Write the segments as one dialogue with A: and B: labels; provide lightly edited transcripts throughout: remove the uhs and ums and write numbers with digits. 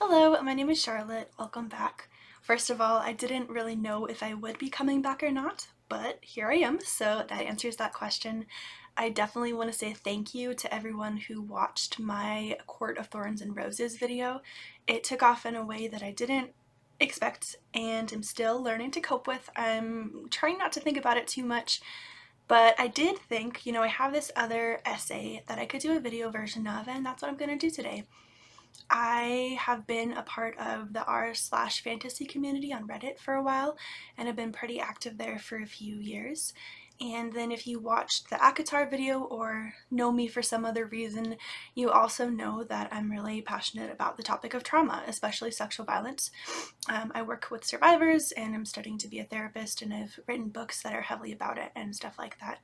A: Hello, my name is Charlotte. Welcome back. First of all, I didn't really know if I would be coming back or not, but here I am, so that answers that question. I definitely want to say thank you to everyone who watched my Court of Thorns and Roses video. It took off in a way that I didn't expect and am still learning to cope with. I'm trying not to think about it too much, but I did think, I have this other essay that I could do a video version of, and that's what I'm going to do today. I have been a part of the r/fantasy community on Reddit for a while and have been pretty active there for a few years. And then if you watched the Akatar video or know me for some other reason, you also know that I'm really passionate about the topic of trauma, especially sexual violence. I work with survivors and I'm studying to be a therapist, and I've written books that are heavily about it and stuff like that.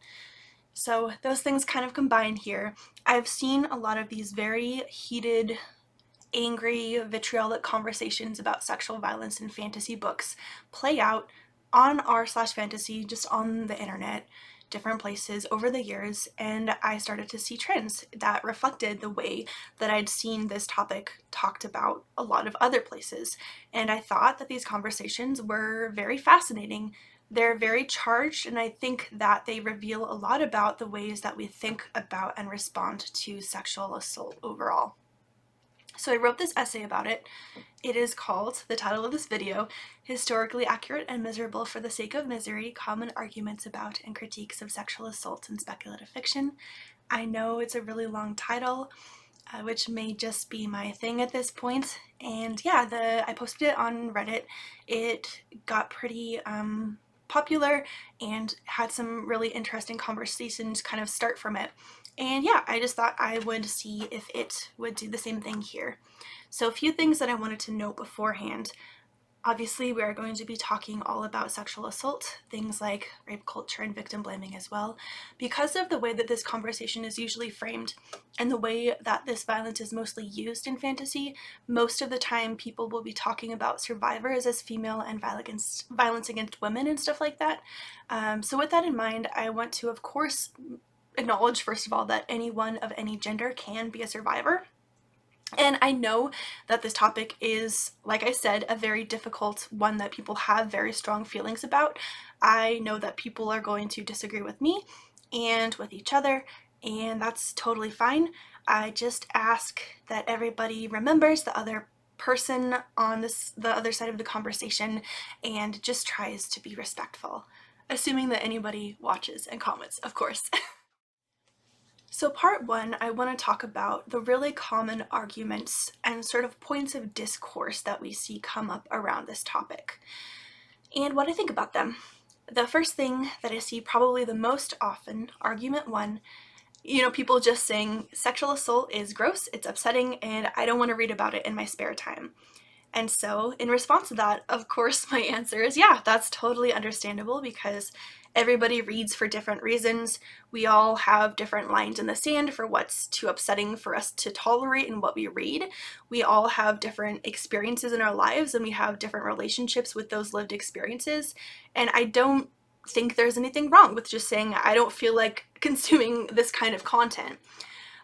A: So those things kind of combine here. I've seen a lot of these very heated, angry, vitriolic conversations about sexual violence in fantasy books play out on r/fantasy, just on the internet, different places over the years, and I started to see trends that reflected the way that I'd seen this topic talked about a lot of other places. And I thought that these conversations were very fascinating. They're very charged, and I think that they reveal a lot about the ways that we think about and respond to sexual assault overall. So I wrote this essay about it. It is called, the title of this video, Historically Accurate and Miserable for the Sake of Misery, Common Arguments About and Critiques of Sexual Assault in Speculative Fiction. I know it's a really long title, which may just be my thing at this point. And yeah, I posted it on Reddit. It got pretty popular and had some really interesting conversations kind of start from it. And yeah, I just thought I would see if it would do the same thing here. So a few things that I wanted to note beforehand. Obviously, we are going to be talking all about sexual assault, things like rape culture and victim blaming as well. Because of the way that this conversation is usually framed and the way that this violence is mostly used in fantasy, most of the time people will be talking about survivors as female and violence against women and stuff like that. So with that in mind, I want to, of course, acknowledge, first of all, that anyone of any gender can be a survivor. And I know that this topic is, like I said, a very difficult one that people have very strong feelings about. I know that people are going to disagree with me and with each other, and that's totally fine. I just ask that everybody remembers the other person on the other side of the conversation and just tries to be respectful, assuming that anybody watches and comments, of course. So part one, I want to talk about the really common arguments and sort of points of discourse that we see come up around this topic, and what I think about them. The first thing that I see probably the most often, argument one, people just saying sexual assault is gross, it's upsetting, and I don't want to read about it in my spare time. And so, in response to that, of course, my answer is yeah, that's totally understandable because everybody reads for different reasons. We all have different lines in the sand for what's too upsetting for us to tolerate in what we read. We all have different experiences in our lives and we have different relationships with those lived experiences. And I don't think there's anything wrong with just saying, I don't feel like consuming this kind of content.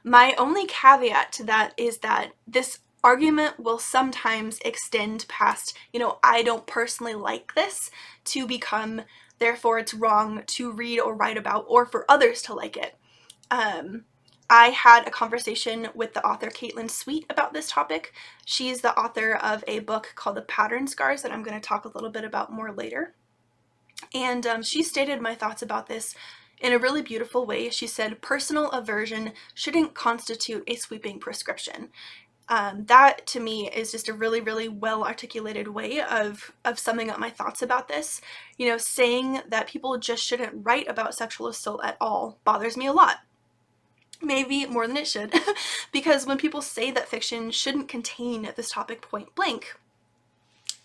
A: My only caveat to that is that this argument will sometimes extend past, I don't personally like this, to become, therefore it's wrong to read or write about or for others to like it. I had a conversation with the author Caitlin Sweet about this topic. She's the author of a book called The Pattern Scars that I'm going to talk a little bit about more later. And she stated my thoughts about this in a really beautiful way. She said, personal aversion shouldn't constitute a sweeping prescription. That to me is just a really, really well articulated way of summing up my thoughts about this. Saying that people just shouldn't write about sexual assault at all bothers me a lot. Maybe more than it should, because when people say that fiction shouldn't contain this topic point blank,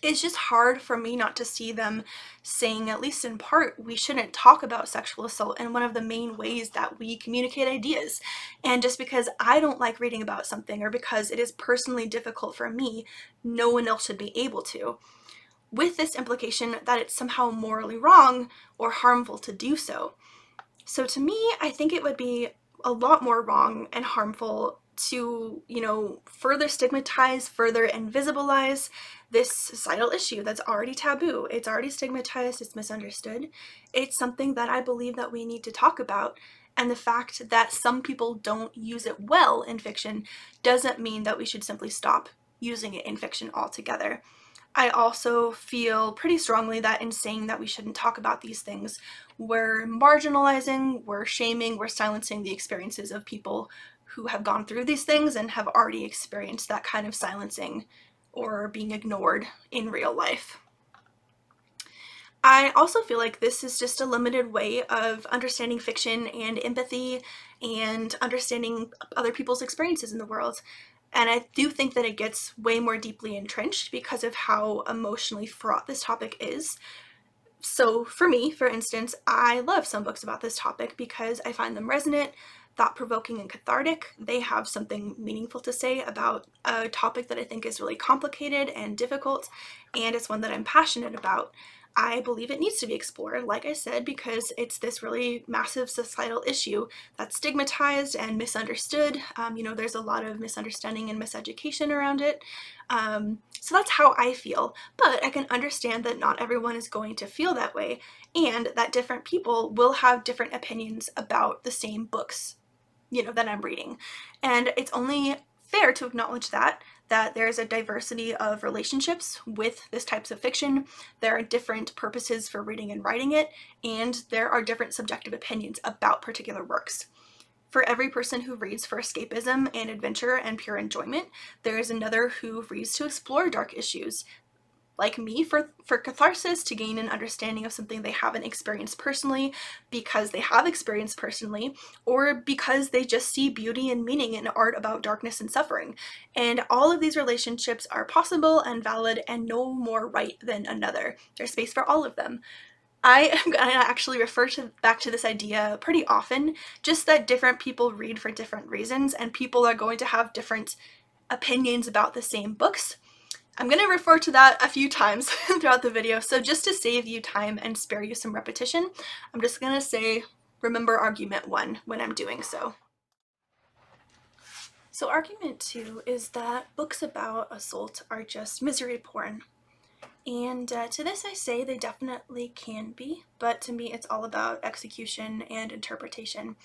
A: it's just hard for me not to see them saying, at least in part, we shouldn't talk about sexual assault in one of the main ways that we communicate ideas. And just because I don't like reading about something or because it is personally difficult for me, no one else should be able to, with this implication that it's somehow morally wrong or harmful to do so. So to me, I think it would be a lot more wrong and harmful to, further stigmatize, further invisibilize this societal issue that's already taboo. It's already stigmatized, it's misunderstood. It's something that I believe that we need to talk about. And the fact that some people don't use it well in fiction doesn't mean that we should simply stop using it in fiction altogether. I also feel pretty strongly that in saying that we shouldn't talk about these things, we're marginalizing, we're shaming, we're silencing the experiences of people who have gone through these things and have already experienced that kind of silencing or being ignored in real life. I also feel like this is just a limited way of understanding fiction and empathy and understanding other people's experiences in the world. And I do think that it gets way more deeply entrenched because of how emotionally fraught this topic is. So for me, for instance, I love some books about this topic because I find them resonant, thought-provoking, and cathartic. They have something meaningful to say about a topic that I think is really complicated and difficult, and it's one that I'm passionate about. I believe it needs to be explored, like I said, because it's this really massive societal issue that's stigmatized and misunderstood. There's a lot of misunderstanding and miseducation around it. So that's how I feel. But I can understand that not everyone is going to feel that way, and that different people will have different opinions about the same books, that I'm reading. And it's only fair to acknowledge that there's a diversity of relationships with this types of fiction. There are different purposes for reading and writing it, and there are different subjective opinions about particular works. For every person who reads for escapism and adventure and pure enjoyment, there is another who reads to explore dark issues, like me, for catharsis, to gain an understanding of something they haven't experienced personally because they have experienced personally, or because they just see beauty and meaning in art about darkness and suffering. And all of these relationships are possible and valid and no more right than another. There's space for all of them. I am going to actually refer back to this idea pretty often, just that different people read for different reasons, and people are going to have different opinions about the same books. I'm going to refer to that a few times throughout the video, so just to save you time and spare you some repetition, I'm just going to say, remember argument 1 when I'm doing so. So argument 2 is that books about assault are just misery porn. And to this I say they definitely can be, but to me it's all about execution and interpretation.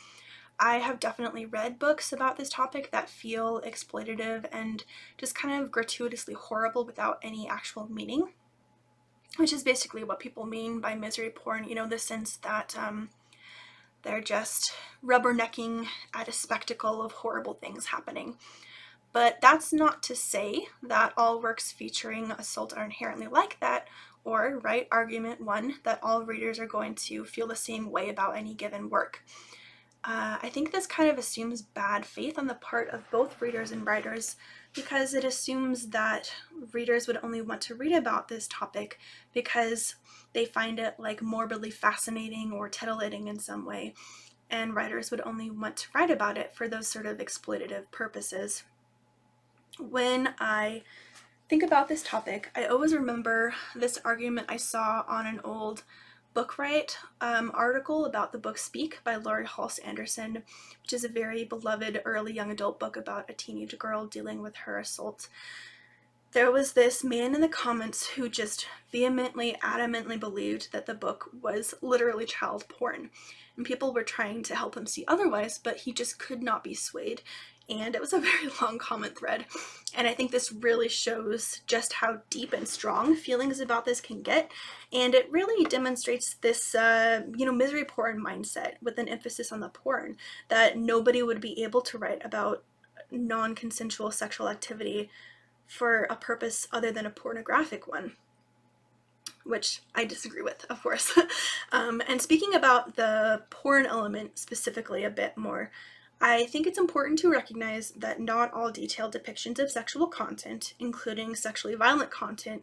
A: I have definitely read books about this topic that feel exploitative and just kind of gratuitously horrible without any actual meaning, which is basically what people mean by misery porn, the sense that they're just rubbernecking at a spectacle of horrible things happening. But that's not to say that all works featuring assault are inherently like that, or, right, argument 1, that all readers are going to feel the same way about any given work. I think this kind of assumes bad faith on the part of both readers and writers, because it assumes that readers would only want to read about this topic because they find it like morbidly fascinating or titillating in some way, and writers would only want to write about it for those sort of exploitative purposes. When I think about this topic, I always remember this argument I saw on an old Bookright article about the book Speak by Laurie Halse Anderson, which is a very beloved early young adult book about a teenage girl dealing with her assault. There was this man in the comments who just vehemently, adamantly believed that the book was literally child porn. And people were trying to help him see otherwise, but he just could not be swayed. And it was a very long comment thread. And I think this really shows just how deep and strong feelings about this can get. And it really demonstrates this, misery porn mindset with an emphasis on the porn, that nobody would be able to write about non-consensual sexual activity for a purpose other than a pornographic one, which I disagree with, of course. And speaking about the porn element specifically a bit more, I think it's important to recognize that not all detailed depictions of sexual content, including sexually violent content,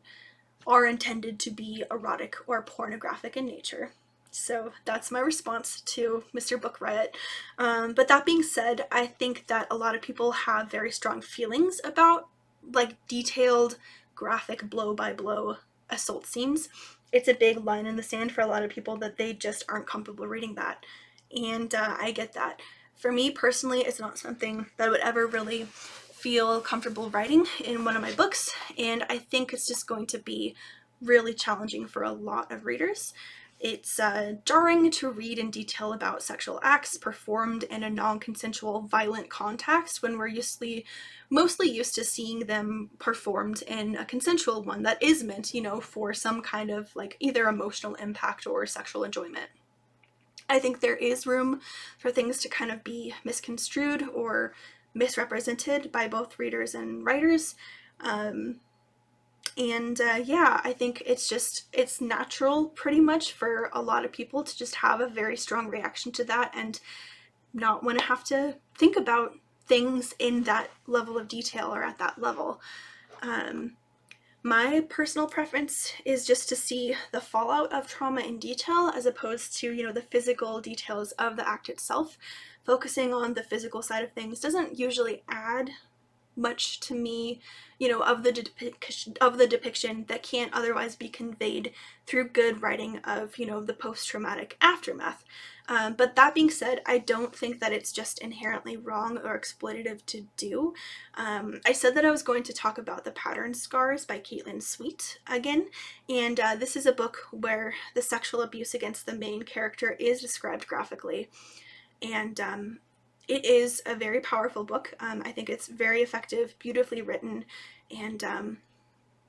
A: are intended to be erotic or pornographic in nature. So that's my response to Mr. Book Riot. But that being said, I think that a lot of people have very strong feelings about detailed, graphic, blow-by-blow assault scenes. It's a big line in the sand for a lot of people that they just aren't comfortable reading that. And I get that. For me personally, it's not something that I would ever really feel comfortable writing in one of my books, and I think it's just going to be really challenging for a lot of readers. It's jarring to read in detail about sexual acts performed in a non-consensual violent context when we're mostly used to seeing them performed in a consensual one that is meant, for some kind of like either emotional impact or sexual enjoyment. I think there is room for things to kind of be misconstrued or misrepresented by both readers and writers. Yeah, I think it's natural pretty much for a lot of people to just have a very strong reaction to that and not want to have to think about things in that level of detail or at that level. My personal preference is just to see the fallout of trauma in detail as opposed to, the physical details of the act itself. Focusing on the physical side of things doesn't usually add much to me, of the depiction that can't otherwise be conveyed through good writing of, the post-traumatic aftermath. But that being said, I don't think that it's just inherently wrong or exploitative to do. I said that I was going to talk about The Pattern Scars by Caitlin Sweet again, and this is a book where the sexual abuse against the main character is described graphically, and it is a very powerful book. I think it's very effective, beautifully written, and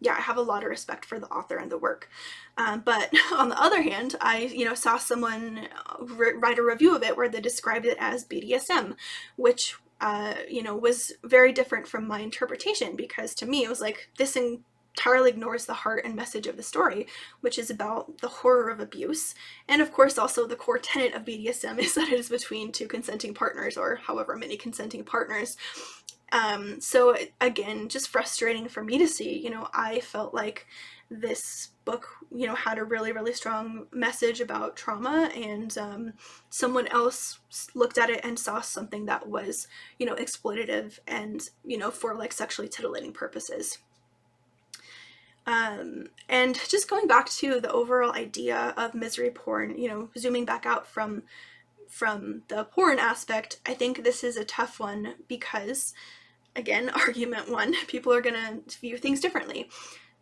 A: yeah, I have a lot of respect for the author and the work. But on the other hand, I saw someone write a review of it where they described it as BDSM, which was very different from my interpretation, because to me it was like, this entirely ignores the heart and message of the story, which is about the horror of abuse. And of course, also the core tenet of BDSM is that it is between two consenting partners, or however many consenting partners. So again, just frustrating for me to see. I felt like this book, had a really, really strong message about trauma, and someone else looked at it and saw something that was, exploitative and, for like sexually titillating purposes. And just going back to the overall idea of misery porn, zooming back out from the porn aspect, I think this is a tough one because, again, argument one, people are gonna view things differently.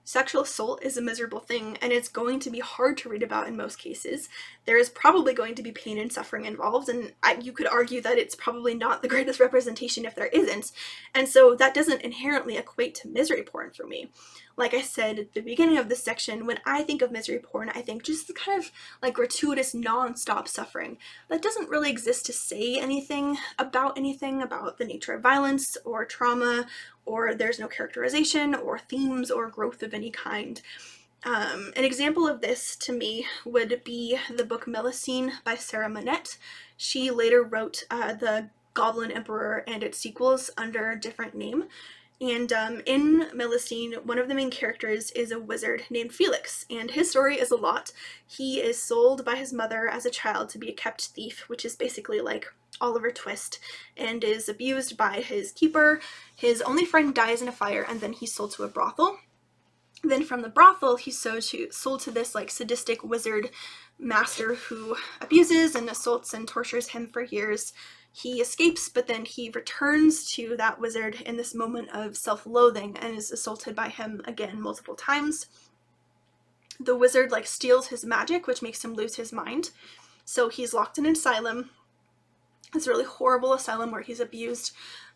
A: Sexual assault is a miserable thing, and it's going to be hard to read about in most cases. There is probably going to be pain and suffering involved, and you could argue that it's probably not the greatest representation if there isn't. And so that doesn't inherently equate to misery porn for me. Like I said at the beginning of this section, when I think of misery porn, I think just the kind of like gratuitous, non-stop suffering that doesn't really exist to say anything about the nature of violence or trauma, or there's no characterization or themes or growth of any kind. An example of this to me would be the book Melusine by Sarah Monette. She later wrote The Goblin Emperor and its sequels under a different name. And in Melusine, one of the main characters is a wizard named Felix, and his story is a lot. He is sold by his mother as a child to be a kept thief, which is basically like Oliver Twist, and is abused by his keeper. His only friend dies in a fire, and then he's sold to a brothel. Then from the brothel, he's sold to this like sadistic wizard master who abuses and assaults and tortures him for years. He escapes, but then he returns to that wizard in this moment of self-loathing and is assaulted by him again multiple times. The wizard like steals his magic, which makes him lose his mind. So he's locked in an asylum. It's a really horrible asylum where he's abused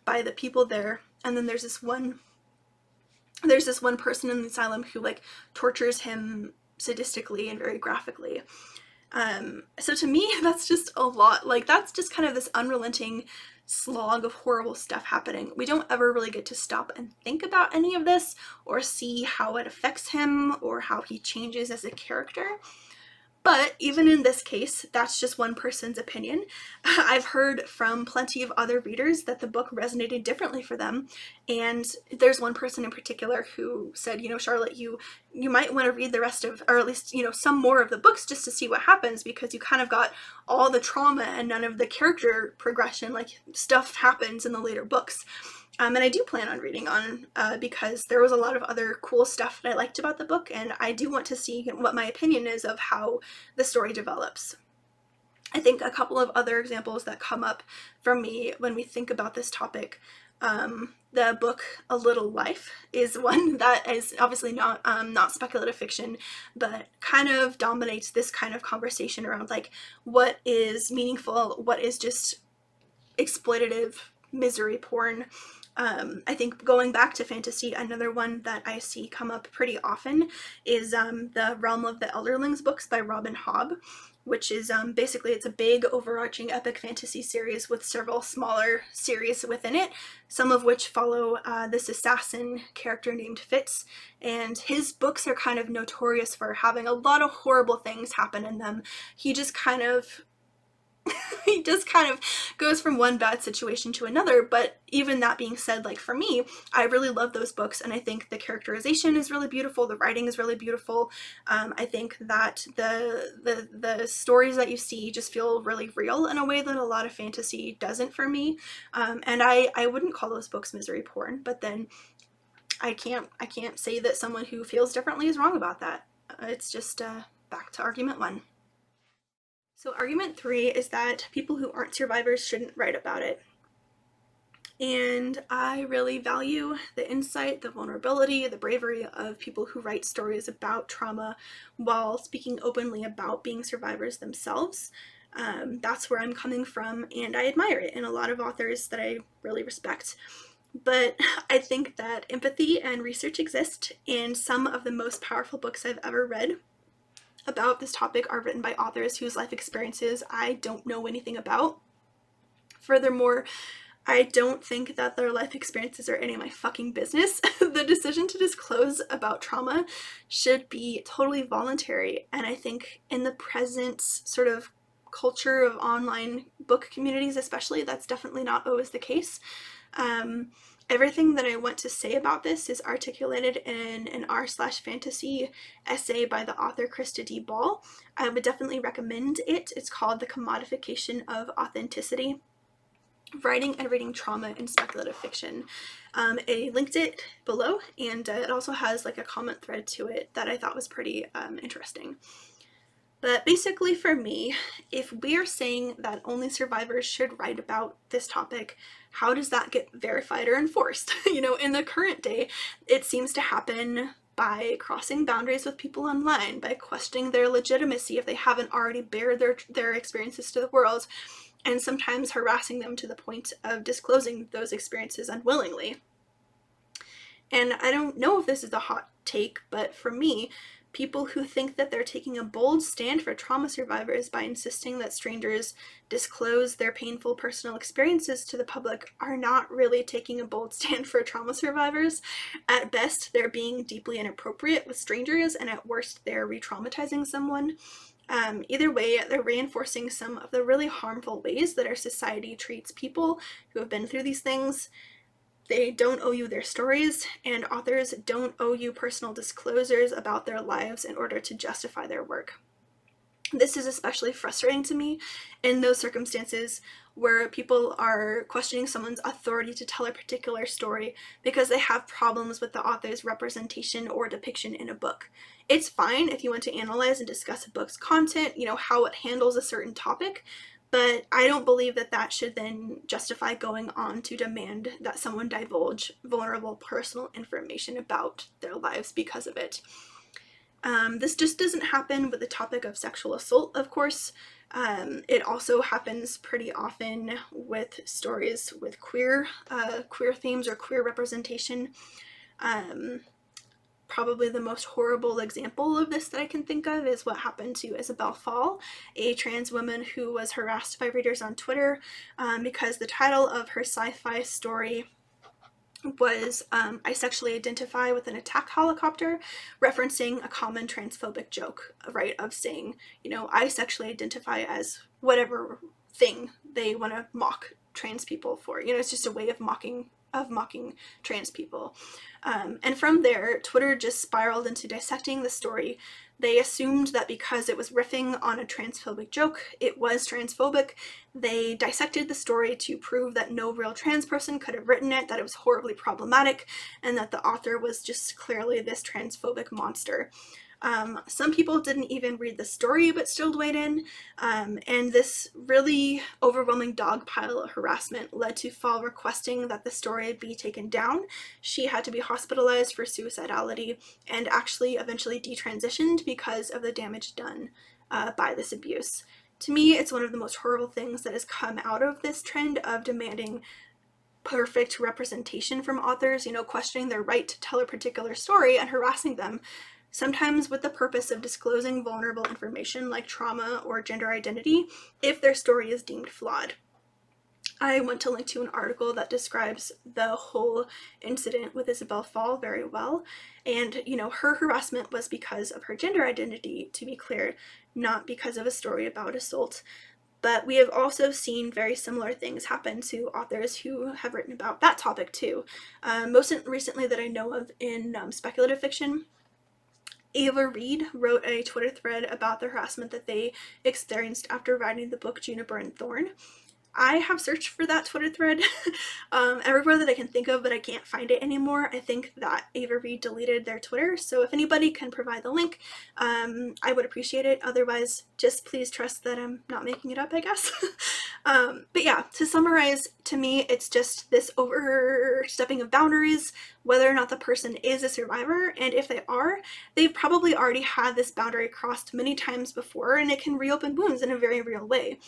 A: by the people there. And then there's this one person in the asylum who like tortures him sadistically and very graphically. So to me, that's just a lot. Like, that's just kind of this unrelenting slog of horrible stuff happening. We don't ever really get to stop and think about any of this or see how it affects him or how he changes as a character. But even in this case, that's just one person's opinion. I've heard from plenty of other readers that the book resonated differently for them. And there's one person in particular who said, Charlotte, you might want to read the rest of, or at least, some more of the books just to see what happens, because you kind of got all the trauma and none of the character progression, like stuff happens in the later books. And I do plan on reading on because there was a lot of other cool stuff that I liked about the book, and I do want to see what my opinion is of how the story develops. I think a couple of other examples that come up for me when we think about this topic, the book A Little Life is one that is obviously not speculative fiction, but kind of dominates this kind of conversation around like what is meaningful, what is just exploitative misery porn. I think going back to fantasy, another one that I see come up pretty often is the Realm of the Elderlings books by Robin Hobb, which is basically it's a big overarching epic fantasy series with several smaller series within it, some of which follow this assassin character named Fitz, and his books are kind of notorious for having a lot of horrible things happen in them. He just kind of he just kind of goes from one bad situation to another. But even that being said, like for me, I really love those books, and I think the characterization is really beautiful, the writing is really beautiful. I think that the stories that you see just feel really real in a way that a lot of fantasy doesn't for me. And I wouldn't call those books misery porn, but then I can't say that someone who feels differently is wrong about that. It's just back to argument one. So argument three is that people who aren't survivors shouldn't write about it. And I really value the insight, the vulnerability, the bravery of people who write stories about trauma while speaking openly about being survivors themselves. That's where I'm coming from, and I admire it in a lot of authors that I really respect. But I think that empathy and research exist, and some of the most powerful books I've ever read about this topic are written by authors whose life experiences I don't know anything about. Furthermore, I don't think that their life experiences are any of my fucking business. The decision to disclose about trauma should be totally voluntary, and I think in the present sort of culture of online book communities especially, that's definitely not always the case. Everything that I want to say about this is articulated in an r/fantasy essay by the author Krista D. Ball. I would definitely recommend it. It's called The Commodification of Authenticity: Writing and Reading Trauma in Speculative Fiction. I linked it below, and it also has like a comment thread to it that I thought was pretty interesting. But basically for me, if we're saying that only survivors should write about this topic, how does that get verified or enforced? In the current day, it seems to happen by crossing boundaries with people online, by questioning their legitimacy if they haven't already bared their experiences to the world, and sometimes harassing them to the point of disclosing those experiences unwillingly. And I don't know if this is a hot take, but for me, people who think that they're taking a bold stand for trauma survivors by insisting that strangers disclose their painful personal experiences to the public are not really taking a bold stand for trauma survivors. At best, they're being deeply inappropriate with strangers, and at worst, they're re-traumatizing someone. Either way, they're reinforcing some of the really harmful ways that our society treats people who have been through these things. They don't owe you their stories, and authors don't owe you personal disclosures about their lives in order to justify their work. This is especially frustrating to me in those circumstances where people are questioning someone's authority to tell a particular story because they have problems with the author's representation or depiction in a book. It's fine if you want to analyze and discuss a book's content, how it handles a certain topic, but I don't believe that that should then justify going on to demand that someone divulge vulnerable personal information about their lives because of it. This just doesn't happen with the topic of sexual assault, of course. It also happens pretty often with stories with queer themes or queer representation. Probably the most horrible example of this that I can think of is what happened to Isabel Fall, a trans woman who was harassed by readers on Twitter because the title of her sci-fi story was I sexually identify with an attack helicopter, referencing a common transphobic joke, right, of saying, I sexually identify as whatever thing they want to mock trans people for. It's just a way of mocking trans people. And from there, Twitter just spiraled into dissecting the story. They assumed that because it was riffing on a transphobic joke, it was transphobic. They dissected the story to prove that no real trans person could have written it, that it was horribly problematic, and that the author was just clearly this transphobic monster. Some people didn't even read the story but still weighed in, and this really overwhelming dogpile of harassment led to Fall requesting that the story be taken down. She had to be hospitalized for suicidality and actually eventually detransitioned because of the damage done by this abuse. To me, it's one of the most horrible things that has come out of this trend of demanding perfect representation from authors, questioning their right to tell a particular story and harassing them, sometimes with the purpose of disclosing vulnerable information like trauma or gender identity if their story is deemed flawed. I want to link to an article that describes the whole incident with Isabel Fall very well. And, her harassment was because of her gender identity, to be clear, not because of a story about assault. But we have also seen very similar things happen to authors who have written about that topic too. Most recently that I know of in speculative fiction, Ava Reed wrote a Twitter thread about the harassment that they experienced after writing the book Juniper and Thorn. I have searched for that Twitter thread everywhere that I can think of, but I can't find it anymore. I think that Ava Reed deleted their Twitter, so if anybody can provide the link, I would appreciate it. Otherwise, just please trust that I'm not making it up, I guess. But yeah, to summarize, to me, it's just this overstepping of boundaries, whether or not the person is a survivor, and if they are, they've probably already had this boundary crossed many times before, and it can reopen wounds in a very real way.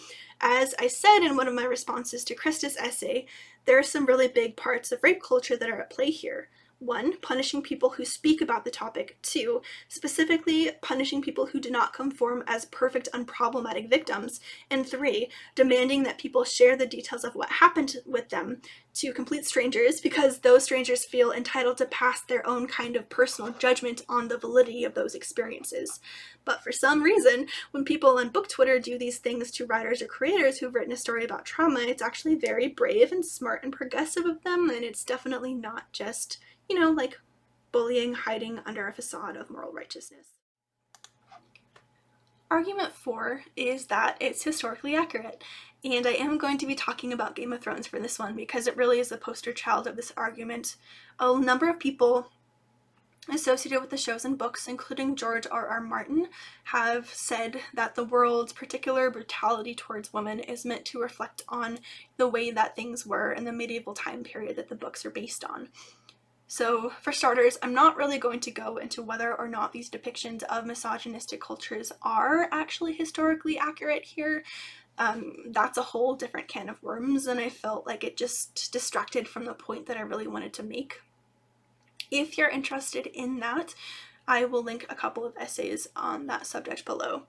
A: As I said in one of my responses to Krista's essay, there are some really big parts of rape culture that are at play here. 1, punishing people who speak about the topic. 2, specifically punishing people who do not conform as perfect, unproblematic victims. And 3, demanding that people share the details of what happened with them to complete strangers because those strangers feel entitled to pass their own kind of personal judgment on the validity of those experiences. But for some reason, when people on book Twitter do these things to writers or creators who've written a story about trauma, it's actually very brave and smart and progressive of them, and it's definitely not just, like bullying hiding under a facade of moral righteousness. Argument 4 is that it's historically accurate, and I am going to be talking about Game of Thrones for this one because it really is the poster child of this argument. A number of people associated with the shows and books, including George R.R. Martin, have said that the world's particular brutality towards women is meant to reflect on the way that things were in the medieval time period that the books are based on. So, for starters, I'm not really going to go into whether or not these depictions of misogynistic cultures are actually historically accurate here. That's a whole different can of worms, and I felt like it just distracted from the point that I really wanted to make. If you're interested in that, I will link a couple of essays on that subject below.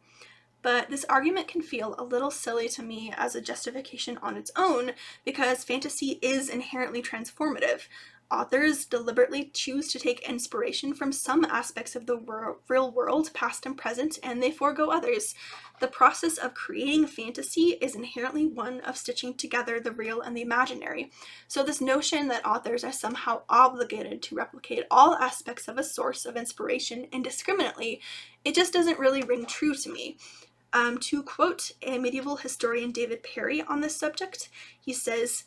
A: But this argument can feel a little silly to me as a justification on its own because fantasy is inherently transformative. Authors deliberately choose to take inspiration from some aspects of the real world, past and present, and they forego others. The process of creating fantasy is inherently one of stitching together the real and the imaginary. So this notion that authors are somehow obligated to replicate all aspects of a source of inspiration indiscriminately, it just doesn't really ring true to me. To quote a medieval historian, David Perry, on this subject, he says,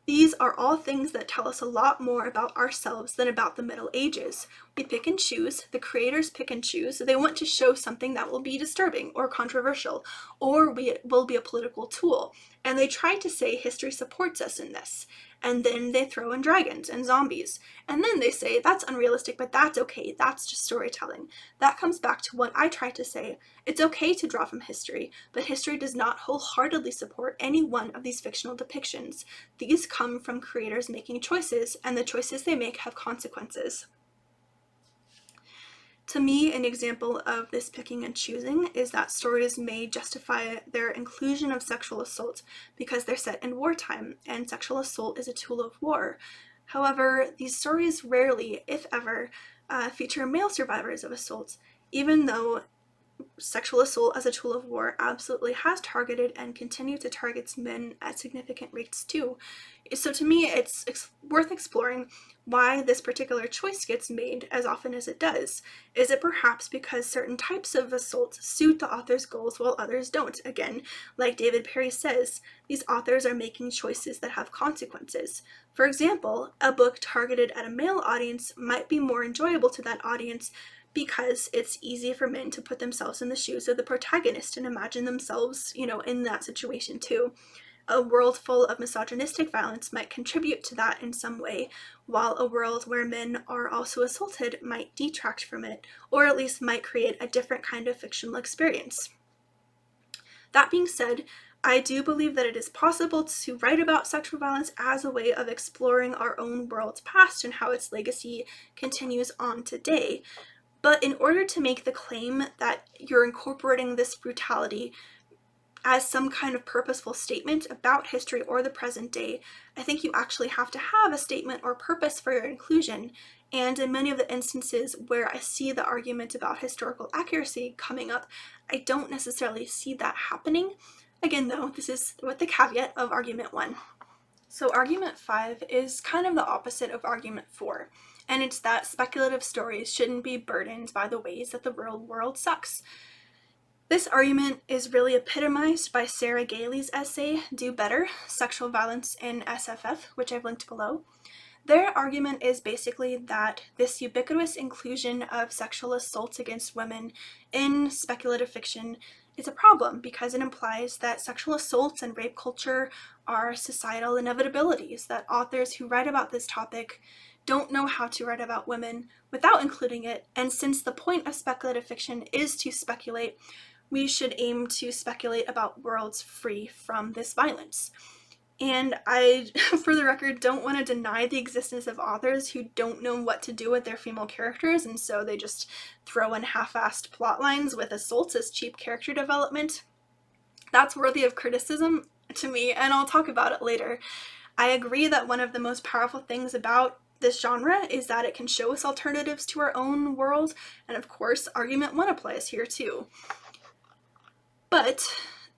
A: "These are all things that tell us a lot more about ourselves than about the Middle Ages. We pick and choose, the creators pick and choose, they want to show something that will be disturbing or controversial, or will be a political tool, and they try to say history supports us in this. And then they throw in dragons and zombies. And then they say, that's unrealistic, but that's okay, that's just storytelling. That comes back to what I try to say. It's okay to draw from history, but history does not wholeheartedly support any one of these fictional depictions. These come from creators making choices, and the choices they make have consequences." To me, an example of this picking and choosing is that stories may justify their inclusion of sexual assault because they're set in wartime, and sexual assault is a tool of war. However, these stories rarely, if ever, feature male survivors of assault, even though sexual assault as a tool of war absolutely has targeted and continue to target men at significant rates too. So to me, it's worth exploring why this particular choice gets made as often as it does. Is it perhaps because certain types of assault suit the author's goals while others don't? Again, like David Perry says, these authors are making choices that have consequences. For example, a book targeted at a male audience might be more enjoyable to that audience because it's easy for men to put themselves in the shoes of the protagonist and imagine themselves, in that situation too. A world full of misogynistic violence might contribute to that in some way, while a world where men are also assaulted might detract from it, or at least might create a different kind of fictional experience. That being said, I do believe that it is possible to write about sexual violence as a way of exploring our own world's past and how its legacy continues on today. But in order to make the claim that you're incorporating this brutality as some kind of purposeful statement about history or the present day, I think you actually have to have a statement or purpose for your inclusion. And in many of the instances where I see the argument about historical accuracy coming up, I don't necessarily see that happening. Again, though, this is with the caveat of argument 1. So argument 5 is kind of the opposite of argument 4, and it's that speculative stories shouldn't be burdened by the ways that the real world sucks. This argument is really epitomized by Sarah Gailey's essay, Do Better, Sexual Violence in SFF, which I've linked below. Their argument is basically that this ubiquitous inclusion of sexual assaults against women in speculative fiction is a problem because it implies that sexual assaults and rape culture are societal inevitabilities, that authors who write about this topic don't know how to write about women without including it, and since the point of speculative fiction is to speculate, we should aim to speculate about worlds free from this violence. And I, for the record, don't want to deny the existence of authors who don't know what to do with their female characters, and so they just throw in half-assed plot lines with assaults as cheap character development. That's worthy of criticism to me, and I'll talk about it later. I agree that one of the most powerful things about this genre is that it can show us alternatives to our own world, and of course, argument 1 applies here too. But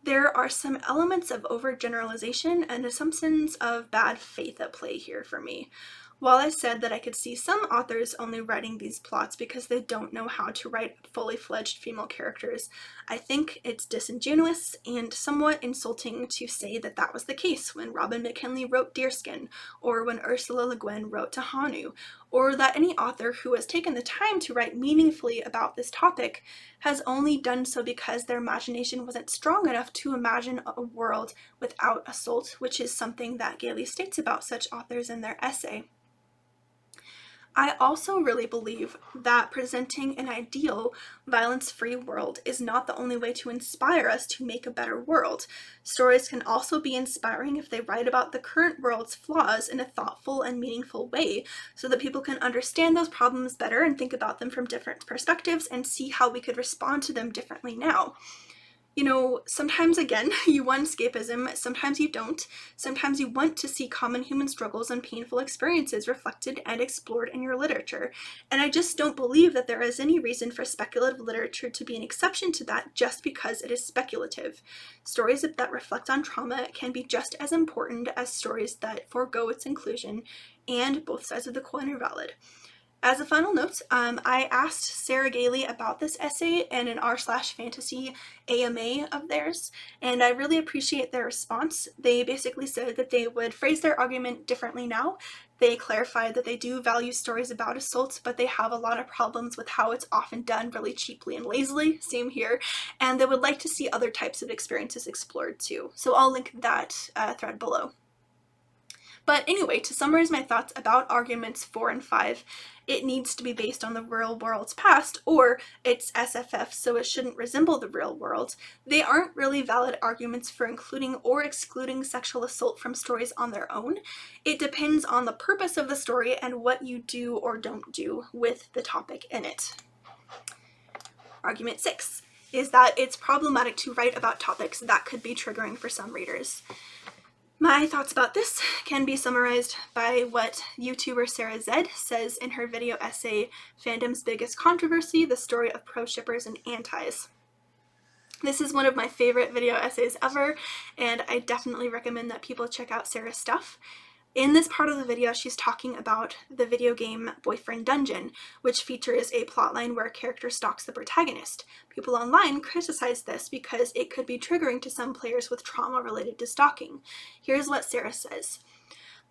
A: there are some elements of overgeneralization and assumptions of bad faith at play here for me. While I said that I could see some authors only writing these plots because they don't know how to write fully fledged female characters, I think it's disingenuous and somewhat insulting to say that that was the case when Robin McKinley wrote Deerskin, or when Ursula Le Guin wrote Tahanu, or that any author who has taken the time to write meaningfully about this topic has only done so because their imagination wasn't strong enough to imagine a world without assault, which is something that Gailey states about such authors in their essay. I also really believe that presenting an ideal, violence-free world is not the only way to inspire us to make a better world. Stories can also be inspiring if they write about the current world's flaws in a thoughtful and meaningful way, so that people can understand those problems better and think about them from different perspectives and see how we could respond to them differently now. Sometimes, again, you want escapism, sometimes you don't. Sometimes you want to see common human struggles and painful experiences reflected and explored in your literature. And I just don't believe that there is any reason for speculative literature to be an exception to that just because it is speculative. Stories that reflect on trauma can be just as important as stories that forego its inclusion, and both sides of the coin are valid. As a final note, I asked Sarah Gailey about this essay in an r/fantasy AMA of theirs, and I really appreciate their response. They basically said that they would phrase their argument differently now. They clarified that they do value stories about assault, but they have a lot of problems with how it's often done really cheaply and lazily, same here, and they would like to see other types of experiences explored too. So I'll link that thread below. But anyway, to summarize my thoughts about arguments 4 and 5, it needs to be based on the real world's past, or it's SFF, so it shouldn't resemble the real world. They aren't really valid arguments for including or excluding sexual assault from stories on their own. It depends on the purpose of the story and what you do or don't do with the topic in it. Argument 6 is that it's problematic to write about topics that could be triggering for some readers. My thoughts about this can be summarized by what YouTuber Sarah Zed says in her video essay, Fandom's Biggest Controversy, The Story of Pro-Shippers and Antis. This is one of my favorite video essays ever, and I definitely recommend that people check out Sarah's stuff. In this part of the video, she's talking about the video game Boyfriend Dungeon, which features a plotline where a character stalks the protagonist. People online criticize this because it could be triggering to some players with trauma related to stalking. Here's what Sarah says.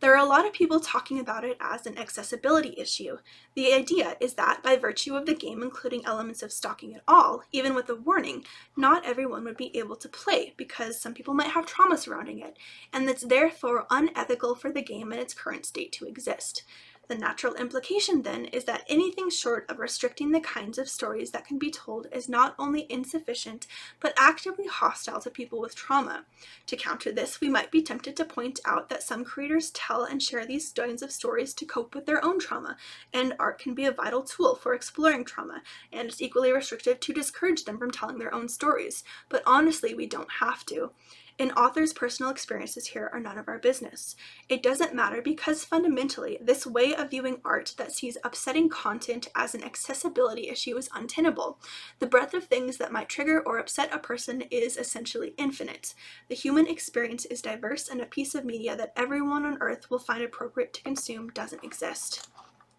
A: There are a lot of people talking about it as an accessibility issue. The idea is that by virtue of the game including elements of stalking at all, even with a warning, not everyone would be able to play because some people might have trauma surrounding it, and it's therefore unethical for the game in its current state to exist. The natural implication then is that anything short of restricting the kinds of stories that can be told is not only insufficient, but actively hostile to people with trauma. To counter this, we might be tempted to point out that some creators tell and share these kinds of stories to cope with their own trauma, and art can be a vital tool for exploring trauma, and it's equally restrictive to discourage them from telling their own stories. But honestly, we don't have to. An author's personal experiences here are none of our business. It doesn't matter because fundamentally, this way of viewing art that sees upsetting content as an accessibility issue is untenable. The breadth of things that might trigger or upset a person is essentially infinite. The human experience is diverse, and a piece of media that everyone on earth will find appropriate to consume doesn't exist.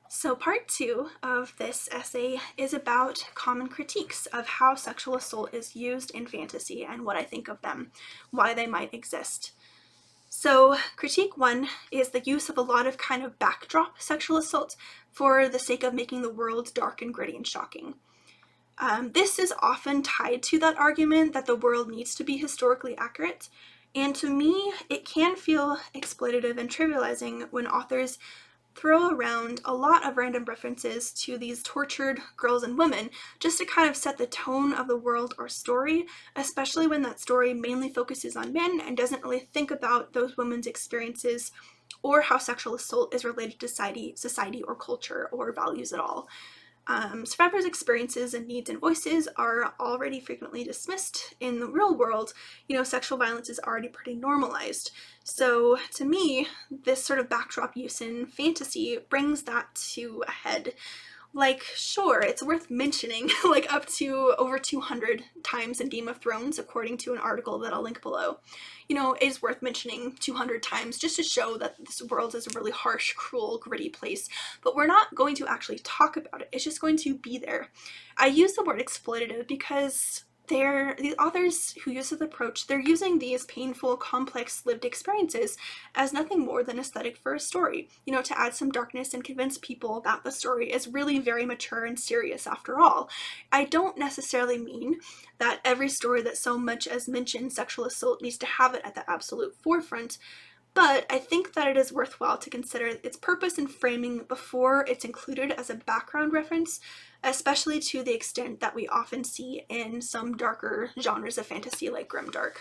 A: So part 2 of this essay is about common critiques of how sexual assault is used in fantasy and what I think of them, why they might exist. So critique 1 is the use of a lot of kind of backdrop sexual assault for the sake of making the world dark and gritty and shocking. This is often tied to that argument that the world needs to be historically accurate, and to me, it can feel exploitative and trivializing when authors throw around a lot of random references to these tortured girls and women just to kind of set the tone of the world or story, especially when that story mainly focuses on men and doesn't really think about those women's experiences or how sexual assault is related to society or culture or values at all. Survivors' experiences and needs and voices are already frequently dismissed in the real world. Sexual violence is already pretty normalized. So to me, this sort of backdrop use in fantasy brings that to a head. Like, sure, it's worth mentioning, like up to over 200 times in Game of Thrones, according to an article that I'll link below. It is worth mentioning 200 times just to show that this world is a really harsh, cruel, gritty place. But we're not going to actually talk about it. It's just going to be there. I use the word exploitative because the authors who use this approach, they're using these painful, complex, lived experiences as nothing more than aesthetic for a story, to add some darkness and convince people that the story is really very mature and serious after all. I don't necessarily mean that every story that so much as mentions sexual assault needs to have it at the absolute forefront, but I think that it is worthwhile to consider its purpose and framing before it's included as a background reference, especially to the extent that we often see in some darker genres of fantasy like grimdark.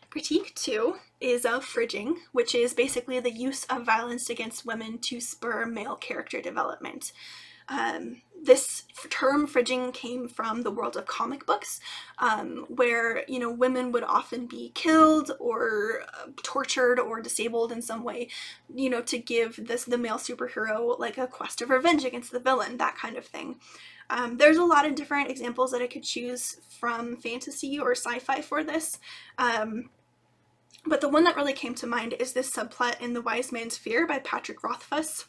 A: Critique 2 is of fridging, which is basically the use of violence against women to spur male character development. This term fridging came from the world of comic books, where women would often be killed or tortured or disabled in some way, to give the male superhero like a quest of revenge against the villain, that kind of thing. There's a lot of different examples that I could choose from fantasy or sci-fi for this. But the one that really came to mind is this subplot in The Wise Man's Fear by Patrick Rothfuss,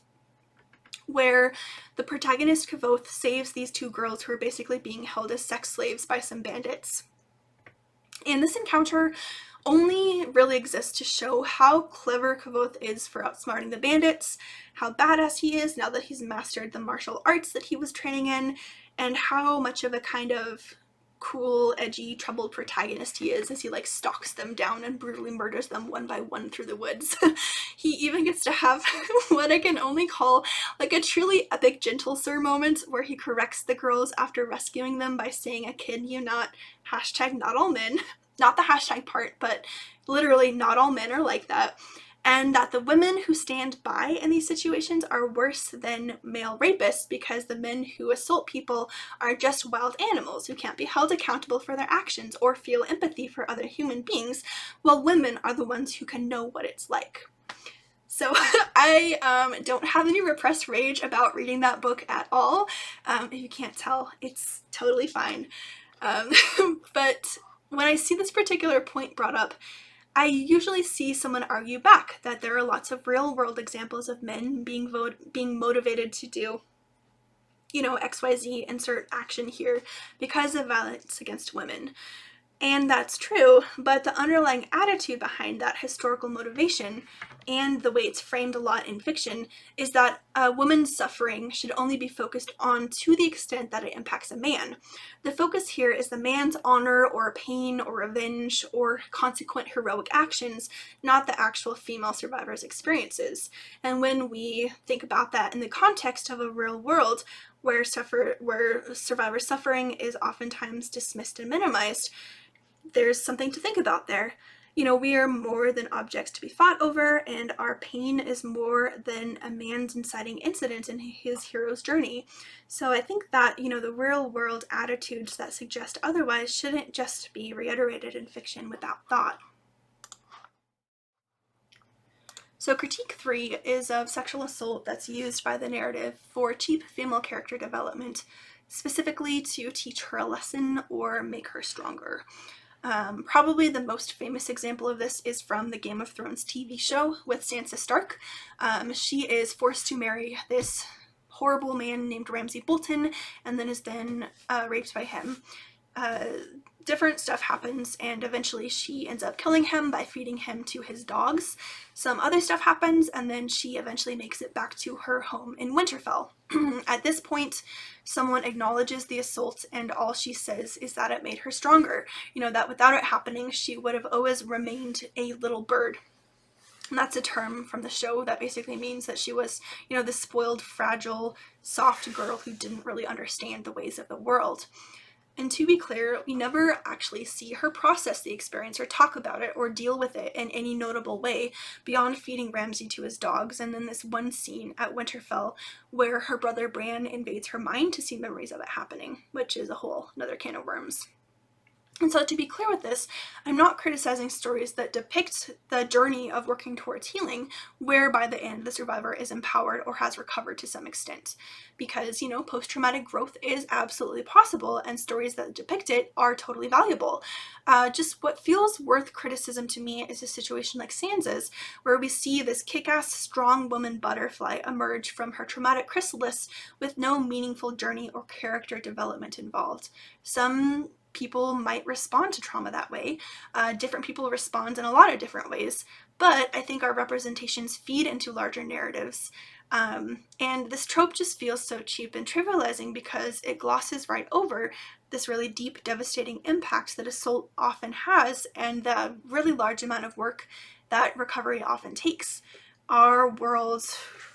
A: where the protagonist Kavoth saves these two girls who are basically being held as sex slaves by some bandits. And this encounter only really exists to show how clever Kavoth is for outsmarting the bandits, how badass he is now that he's mastered the martial arts that he was training in, and how much of a kind of cool, edgy, troubled protagonist he is as he stalks them down and brutally murders them one by one through the woods. He even gets to have what I can only call a truly epic gentle sir moment where he corrects the girls after rescuing them by saying, "I kid you not, hashtag not all men," not the hashtag part, but literally not all men are like that. And that the women who stand by in these situations are worse than male rapists because the men who assault people are just wild animals who can't be held accountable for their actions or feel empathy for other human beings, while women are the ones who can know what it's like. So I don't have any repressed rage about reading that book at all. If you can't tell, it's totally fine. But when I see this particular point brought up, I usually see someone argue back that there are lots of real world examples of men being motivated to do, XYZ, insert action here, because of violence against women. And that's true, but the underlying attitude behind that historical motivation and the way it's framed a lot in fiction is that a woman's suffering should only be focused on to the extent that it impacts a man. The focus here is the man's honor or pain or revenge or consequent heroic actions, not the actual female survivor's experiences. And when we think about that in the context of a real world where survivor suffering is oftentimes dismissed and minimized, there's something to think about there. We are more than objects to be fought over, and our pain is more than a man's inciting incident in his hero's journey. So I think that, the real world attitudes that suggest otherwise shouldn't just be reiterated in fiction without thought. So critique 3 is of sexual assault that's used by the narrative for cheap female character development, specifically to teach her a lesson or make her stronger. Probably the most famous example of this is from the Game of Thrones TV show with Sansa Stark. She is forced to marry this horrible man named Ramsay Bolton, and then is raped by him. Different stuff happens, and eventually she ends up killing him by feeding him to his dogs. Some other stuff happens, and then she eventually makes it back to her home in Winterfell. At this point, someone acknowledges the assault, and all she says is that it made her stronger. That without it happening, she would have always remained a little bird. And that's a term from the show that basically means that she was, this spoiled, fragile, soft girl who didn't really understand the ways of the world. And to be clear, we never actually see her process the experience or talk about it or deal with it in any notable way beyond feeding Ramsay to his dogs, and then this one scene at Winterfell where her brother Bran invades her mind to see memories of it happening, which is a whole another can of worms. And so to be clear with this, I'm not criticizing stories that depict the journey of working towards healing, where by the end the survivor is empowered or has recovered to some extent. Because, post-traumatic growth is absolutely possible, and stories that depict it are totally valuable. Just what feels worth criticism to me is a situation like Sansa's, where we see this kick-ass strong woman butterfly emerge from her traumatic chrysalis with no meaningful journey or character development involved. Some people might respond to trauma that way. Different people respond in a lot of different ways, but I think our representations feed into larger narratives. And this trope just feels so cheap and trivializing because it glosses right over this really deep, devastating impact that assault often has, and the really large amount of work that recovery often takes. Our world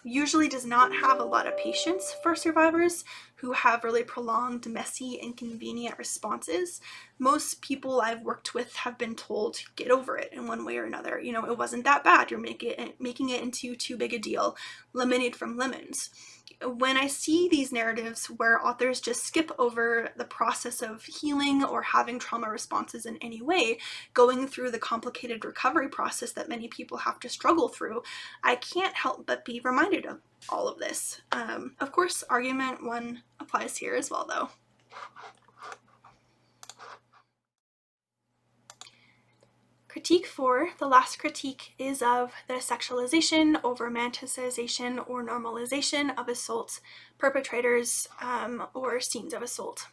A: usually does not have a lot of patience for survivors who have really prolonged, messy, inconvenient responses. Most people I've worked with have been told, get over it in one way or another. It wasn't that bad. You're making it into too big a deal. Lemonade from lemons. When I see these narratives where authors just skip over the process of healing or having trauma responses in any way, going through the complicated recovery process that many people have to struggle through, I can't help but be reminded of all of this. Of course, argument 1 applies here as well, though. Critique 4, the last critique, is of the sexualization, over romanticization, or normalization of assault perpetrators or scenes of assault.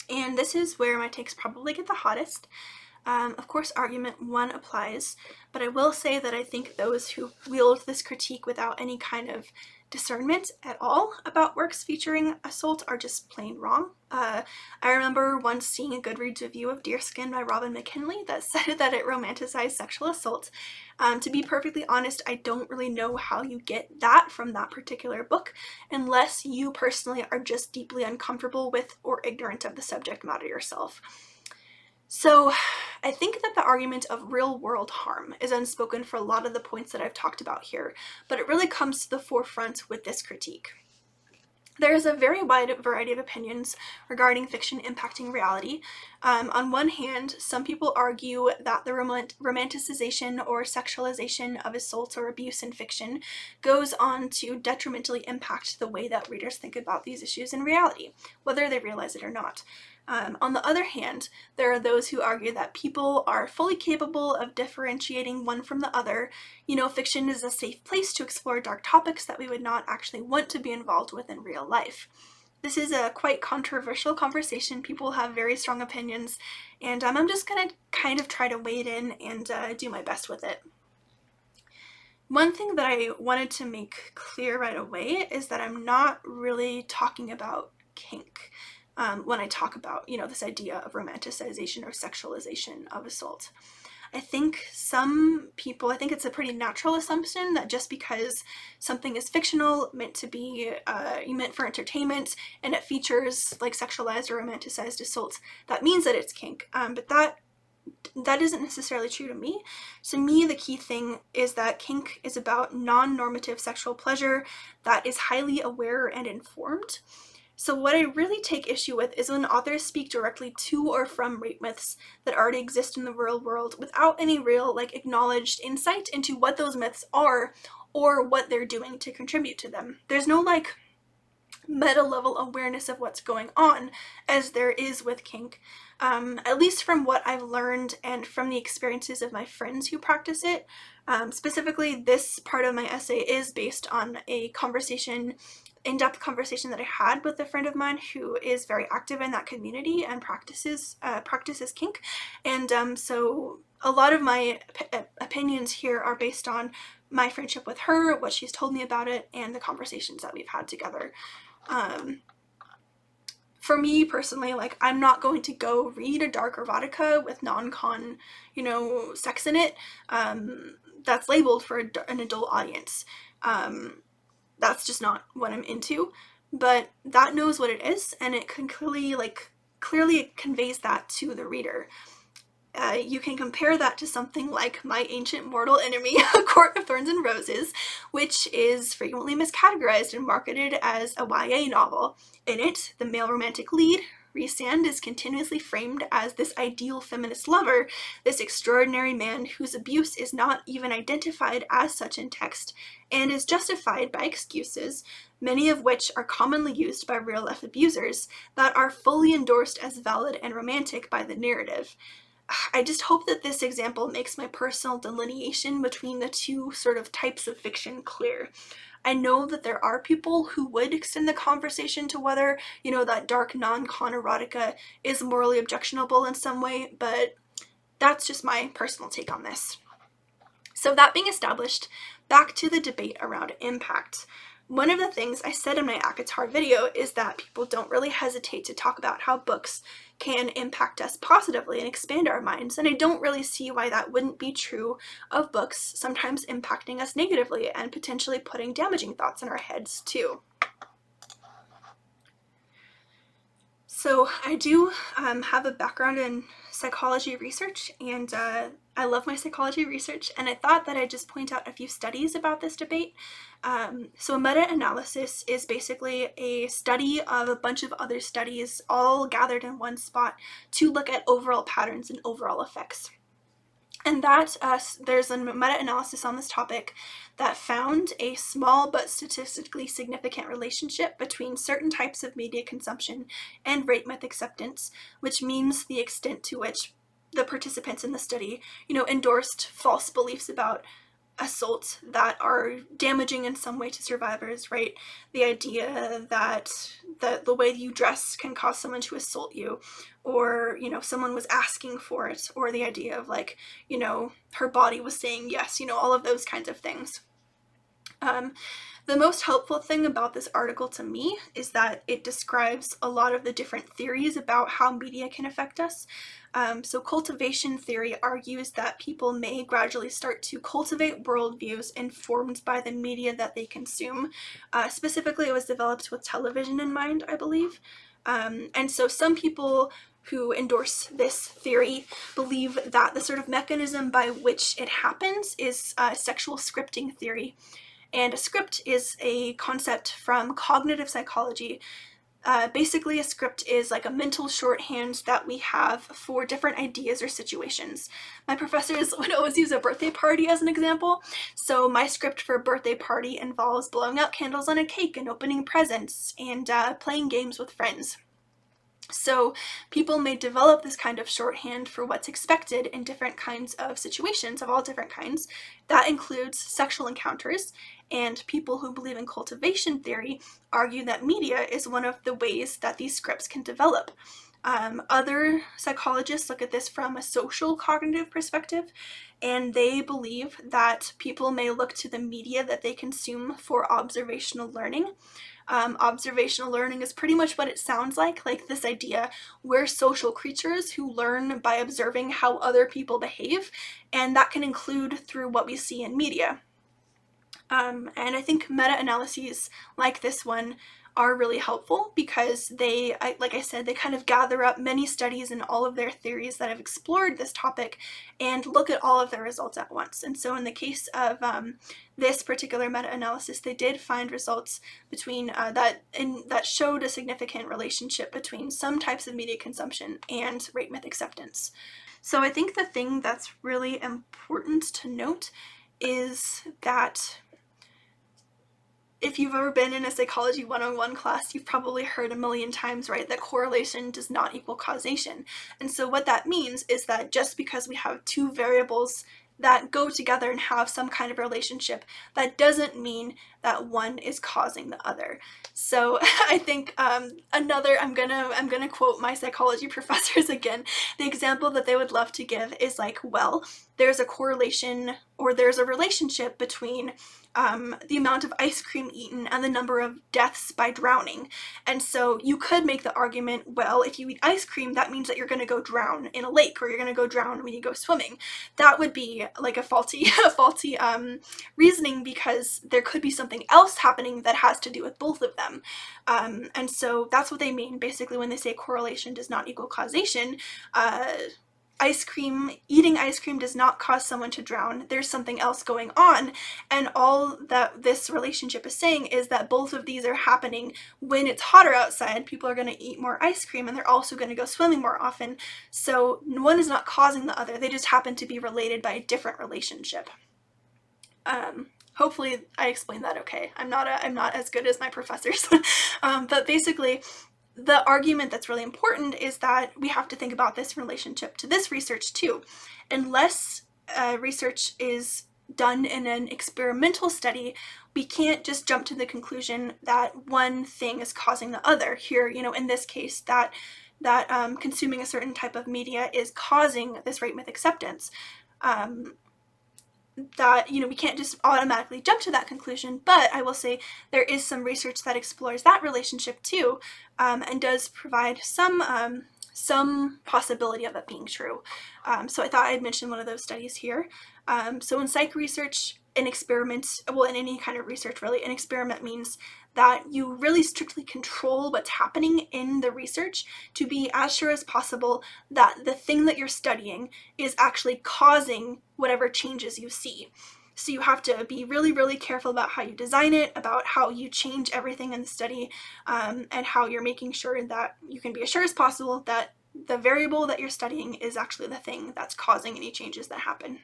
A: And this is where my takes probably get the hottest. Of course, argument 1 applies, but I will say that I think those who wield this critique without any kind of discernment at all about works featuring assault are just plain wrong. I remember once seeing a Goodreads review of Deerskin by Robin McKinley that said that it romanticized sexual assault. To be perfectly honest, I don't really know how you get that from that particular book, unless you personally are just deeply uncomfortable with or ignorant of the subject matter yourself. So I think that the argument of real-world harm is unspoken for a lot of the points that I've talked about here, but it really comes to the forefront with this critique. There is a very wide variety of opinions regarding fiction impacting reality. On one hand, some people argue that the romanticization or sexualization of assault or abuse in fiction goes on to detrimentally impact the way that readers think about these issues in reality, whether they realize it or not. On the other hand, there are those who argue that people are fully capable of differentiating one from the other. Fiction is a safe place to explore dark topics that we would not actually want to be involved with in real life. This is a quite controversial conversation. People have very strong opinions, and I'm just going to kind of try to wade in and do my best with it. One thing that I wanted to make clear right away is that I'm not really talking about kink when I talk about, this idea of romanticization or sexualization of assault. I think it's a pretty natural assumption that just because something is fictional, meant for entertainment, and it features like sexualized or romanticized assault, that means that it's kink. But that isn't necessarily true to me. To me, the key thing is that kink is about non-normative sexual pleasure that is highly aware and informed. So what I really take issue with is when authors speak directly to or from rape myths that already exist in the real world without any real, acknowledged insight into what those myths are or what they're doing to contribute to them. There's no, meta level awareness of what's going on as there is with kink. At least from what I've learned and from the experiences of my friends who practice it. Specifically, this part of my essay is based on a in-depth conversation that I had with a friend of mine who is very active in that community and practices kink. And so a lot of my opinions here are based on my friendship with her, what she's told me about it, and the conversations that we've had together. For me personally, I'm not going to go read a dark erotica with non-con, sex in it, that's labeled for an adult audience. That's just not what I'm into, but that knows what it is, and it can clearly conveys that to the reader. You can compare that to something like My Ancient Mortal Enemy, A Court of Thorns and Roses, which is frequently miscategorized and marketed as a YA novel. In it, the male romantic lead, Rhysand, is continuously framed as this ideal feminist lover, this extraordinary man whose abuse is not even identified as such in text, and is justified by excuses, many of which are commonly used by real-life abusers, that are fully endorsed as valid and romantic by the narrative. I just hope that this example makes my personal delineation between the two sort of types of fiction clear. I know that there are people who would extend the conversation to whether, that dark non-con erotica is morally objectionable in some way, but that's just my personal take on this. So that being established, back to the debate around impact. One of the things I said in my ACOTAR video is that people don't really hesitate to talk about how books can impact us positively and expand our minds, and I don't really see why that wouldn't be true of books sometimes impacting us negatively and potentially putting damaging thoughts in our heads too. So I do have a background in psychology research, and I love my psychology research, and I thought that I'd just point out a few studies about this debate. So a meta-analysis is basically a study of a bunch of other studies all gathered in one spot to look at overall patterns and overall effects. And that there's a meta-analysis on this topic that found a small but statistically significant relationship between certain types of media consumption and rape myth acceptance, which means the extent to which the participants in the study, endorsed false beliefs about assault that are damaging in some way to survivors, right? The idea that the way you dress can cause someone to assault you, or, someone was asking for it, or the idea of her body was saying yes, all of those kinds of things. The most helpful thing about this article to me is that it describes a lot of the different theories about how media can affect us. So cultivation theory argues that people may gradually start to cultivate worldviews informed by the media that they consume. Specifically, it was developed with television in mind, I believe. And so some people who endorse this theory believe that the sort of mechanism by which it happens is sexual scripting theory. And a script is a concept from cognitive psychology. Basically, a script is like a mental shorthand that we have for different ideas or situations. My professors would always use a birthday party as an example. So my script for a birthday party involves blowing out candles on a cake and opening presents and playing games with friends. So people may develop this kind of shorthand for what's expected in different kinds of situations, of all different kinds. That includes sexual encounters, and people who believe in cultivation theory argue that media is one of the ways that these scripts can develop. Other psychologists look at this from a social cognitive perspective, and they believe that people may look to the media that they consume for observational learning. Observational learning is pretty much what it sounds like this idea we're social creatures who learn by observing how other people behave, and that can include through what we see in media. And I think meta-analyses like this one are really helpful because they, like I said, they kind of gather up many studies and all of their theories that have explored this topic and look at all of their results at once. And so in the case of this particular meta-analysis, they did find results between that showed a significant relationship between some types of media consumption and rate myth acceptance. So I think the thing that's really important to note is that if you've ever been in a Psychology 101 class, you've probably heard a million times, right, that correlation does not equal causation. And so what that means is that just because we have two variables that go together and have some kind of relationship, that doesn't mean that one is causing the other. So I think I'm gonna quote my psychology professors again. The example that they would love to give is like, well, there's a correlation or there's a relationship between the amount of ice cream eaten and the number of deaths by drowning. And so you could make the argument, well, if you eat ice cream, that means that you're going to go drown in a lake, or you're going to go drown when you go swimming. That would be like a faulty reasoning, because there could be something else happening that has to do with both of them. And so that's what they mean basically when they say correlation does not equal causation. Eating ice cream does not cause someone to drown. There's something else going on, and all that this relationship is saying is that both of these are happening when it's hotter outside. People are going to eat more ice cream, and they're also going to go swimming more often. So one is not causing the other. They just happen to be related by a different relationship. Hopefully I explained that okay. I'm not as good as my professors. But basically, the argument that's really important is that we have to think about this relationship to this research too. Unless research is done in an experimental study, we can't just jump to the conclusion that one thing is causing the other. Here, in this case, that consuming a certain type of media is causing this rate myth acceptance. That we can't just automatically jump to that conclusion, but I will say there is some research that explores that relationship too, and does provide some possibility of it being true. So I thought I'd mention one of those studies here. So in psych research, an experiment, well, in any kind of research really, an experiment means that you really strictly control what's happening in the research to be as sure as possible that the thing that you're studying is actually causing whatever changes you see. So you have to be really, really careful about how you design it, about how you change everything in the study, and how you're making sure that you can be as sure as possible that the variable that you're studying is actually the thing that's causing any changes that happen.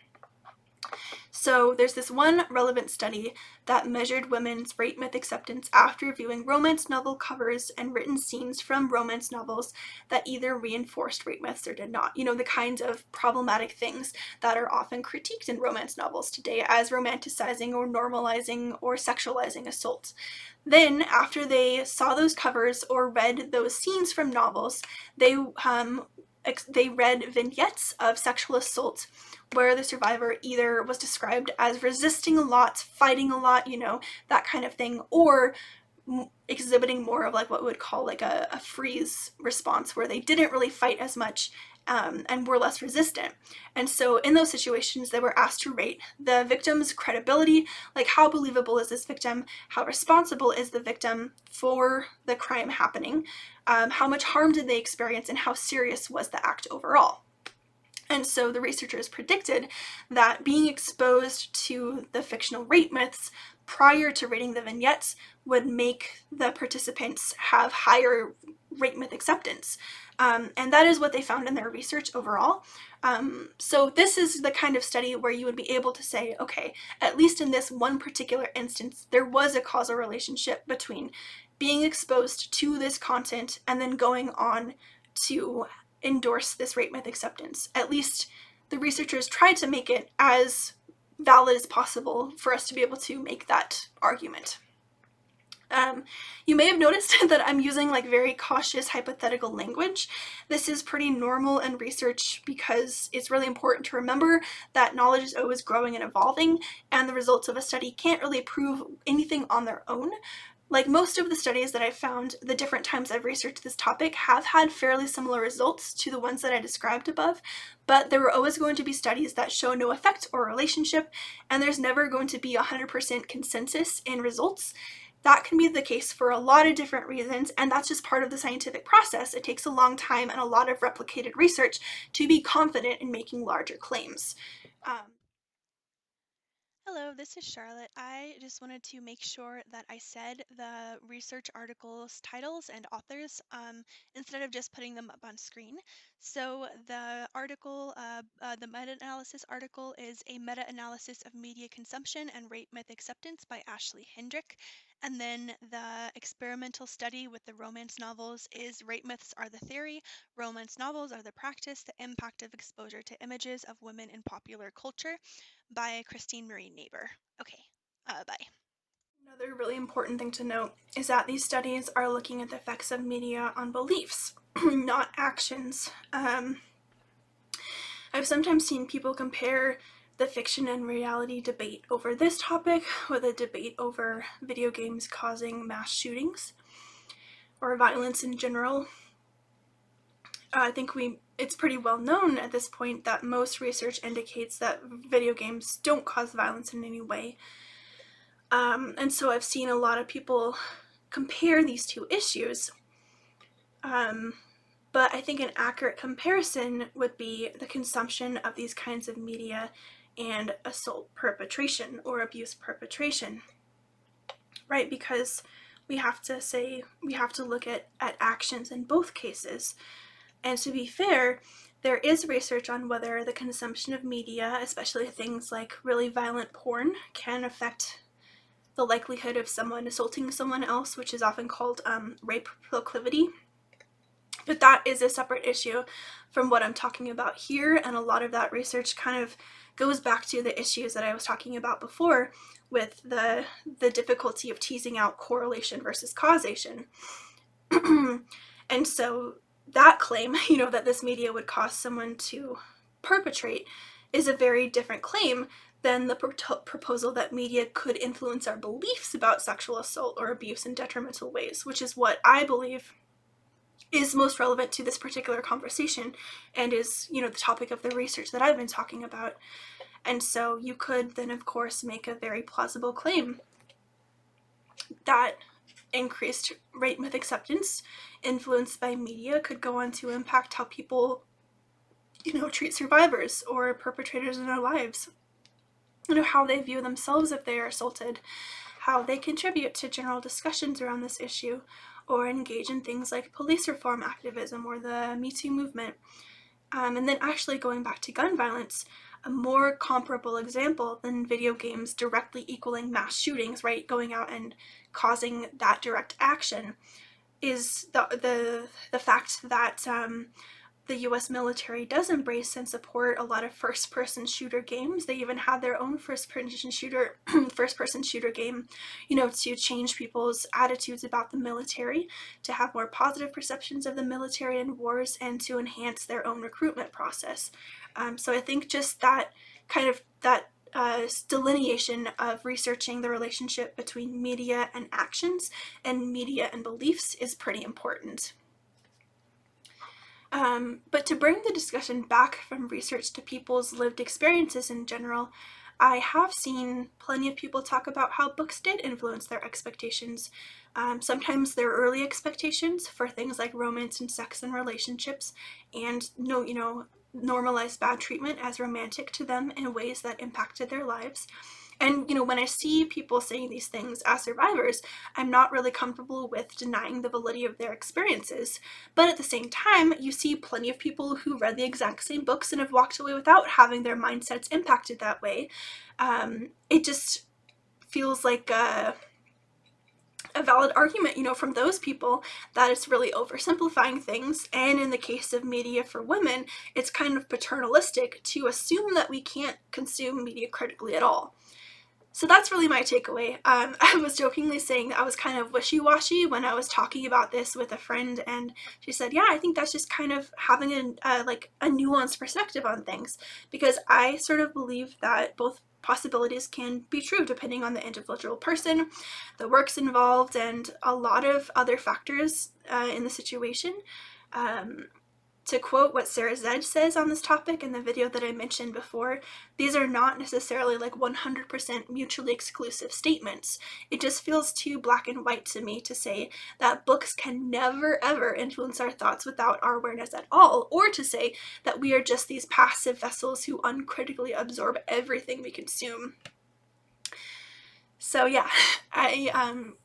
A: So there's this one relevant study that measured women's rate myth acceptance after viewing romance novel covers and written scenes from romance novels that either reinforced rate myths or did not. The kinds of problematic things that are often critiqued in romance novels today as romanticizing or normalizing or sexualizing assault. Then, after they saw those covers or read those scenes from novels, they read vignettes of sexual assault where the survivor either was described as resisting a lot, fighting a lot, that kind of thing, or exhibiting more of like what we would call like a freeze response, where they didn't really fight as much and were less resistant. And so in those situations, they were asked to rate the victim's credibility, like how believable is this victim, how responsible is the victim for the crime happening, how much harm did they experience, and how serious was the act overall. And so the researchers predicted that being exposed to the fictional rate myths prior to reading the vignettes would make the participants have higher rate myth acceptance. And that is what they found in their research overall. So this is the kind of study where you would be able to say, okay, at least in this one particular instance, there was a causal relationship between being exposed to this content and then going on to endorse this rape myth acceptance. At least the researchers tried to make it as valid as possible for us to be able to make that argument. You may have noticed that I'm using like very cautious hypothetical language. This is pretty normal in research because it's really important to remember that knowledge is always growing and evolving, and the results of a study can't really prove anything on their own. Like most of the studies that I've found, the different times I've researched this topic have had fairly similar results to the ones that I described above, but there are always going to be studies that show no effect or relationship, and there's never going to be 100% consensus in results. That can be the case for a lot of different reasons, and that's just part of the scientific process. It takes a long time and a lot of replicated research to be confident in making larger claims.
B: Hello, this is Charlotte. I just wanted to make sure that I said the research articles titles and authors instead of just putting them up on screen. So the meta-analysis article is a meta-analysis of media consumption and rape myth acceptance by Ashley Hendrick. And then the experimental study with the romance novels is Rape Myths Are the Theory, Romance Novels Are the Practice, the Impact of Exposure to Images of Women in Popular Culture by Christine Marie Neighbor. Okay, bye.
A: Another really important thing to note is that these studies are looking at the effects of media on beliefs, not actions. I've sometimes seen people compare the fiction and reality debate over this topic with a debate over video games causing mass shootings or violence in general. I think it's pretty well known at this point that most research indicates that video games don't cause violence in any way. And so I've seen a lot of people compare these two issues. But I think an accurate comparison would be the consumption of these kinds of media and assault perpetration or abuse perpetration, right? Because we have to look at actions in both cases. And to be fair, there is research on whether the consumption of media, especially things like really violent porn, can affect the likelihood of someone assaulting someone else, which is often called rape proclivity. But that is a separate issue from what I'm talking about here, and a lot of that research kind of goes back to the issues that I was talking about before with the difficulty of teasing out correlation versus causation. And so that claim, that this media would cause someone to perpetrate is a very different claim than the proposal that media could influence our beliefs about sexual assault or abuse in detrimental ways, which is what I believe is most relevant to this particular conversation and is, the topic of the research that I've been talking about. And so you could then, of course, make a very plausible claim that increased rape myth acceptance influenced by media could go on to impact how people, treat survivors or perpetrators in their lives. How they view themselves if they are assaulted, how they contribute to general discussions around this issue, or engage in things like police reform activism or the Me Too movement. And then actually going back to gun violence, a more comparable example than video games directly equaling mass shootings, right, going out and causing that direct action, is the fact that the US military does embrace and support a lot of first-person shooter games. They even had their own first-person shooter game, to change people's attitudes about the military, to have more positive perceptions of the military in wars, and to enhance their own recruitment process. So I think just that kind of that delineation of researching the relationship between media and actions and media and beliefs is pretty important. But to bring the discussion back from research to people's lived experiences in general, I have seen plenty of people talk about how books did influence their expectations. Sometimes their early expectations for things like romance and sex and relationships, and normalized bad treatment as romantic to them in ways that impacted their lives. And, when I see people saying these things as survivors, I'm not really comfortable with denying the validity of their experiences. But at the same time, you see plenty of people who read the exact same books and have walked away without having their mindsets impacted that way. It just feels like a valid argument, from those people that it's really oversimplifying things. And in the case of media for women, it's kind of paternalistic to assume that we can't consume media critically at all. So that's really my takeaway. I was jokingly saying that I was kind of wishy-washy when I was talking about this with a friend, and she said, "Yeah, I think that's just kind of having a nuanced perspective on things," because I sort of believe that both possibilities can be true depending on the individual person, the works involved, and a lot of other factors in the situation. Um, to quote what Sarah Zed says on this topic in the video that I mentioned before, these are not necessarily like 100% mutually exclusive statements. It just feels too black and white to me to say that books can never ever influence our thoughts without our awareness at all, or to say that we are just these passive vessels who uncritically absorb everything we consume. So yeah, I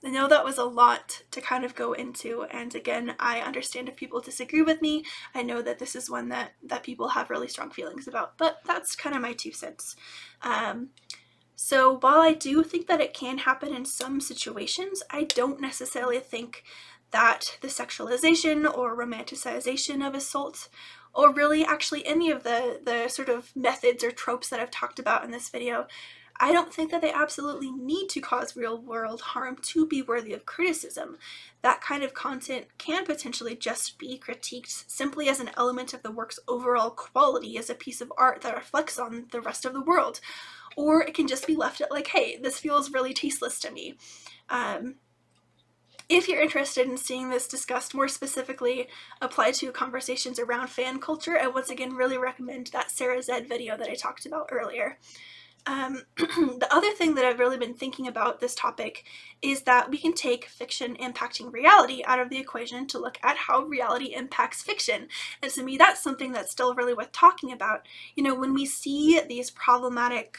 A: know that was a lot to kind of go into, and again, I understand if people disagree with me. I know that this is one that people have really strong feelings about, but that's kind of my 2 cents. Um, so while I do think that it can happen in some situations, I don't necessarily think that the sexualization or romanticization of assault, or really actually any of the sort of methods or tropes that I've talked about in this video, I don't think that they absolutely need to cause real world harm to be worthy of criticism. That kind of content can potentially just be critiqued simply as an element of the work's overall quality as a piece of art that reflects on the rest of the world. Or it can just be left at like, hey, this feels really tasteless to me. Um, if you're interested in seeing this discussed more specifically, applied to conversations around fan culture, I once again really recommend that Sarah Zed video that I talked about earlier. The other thing that I've really been thinking about this topic is that we can take fiction impacting reality out of the equation to look at how reality impacts fiction. And to me, that's something that's still really worth talking about. When we see these problematic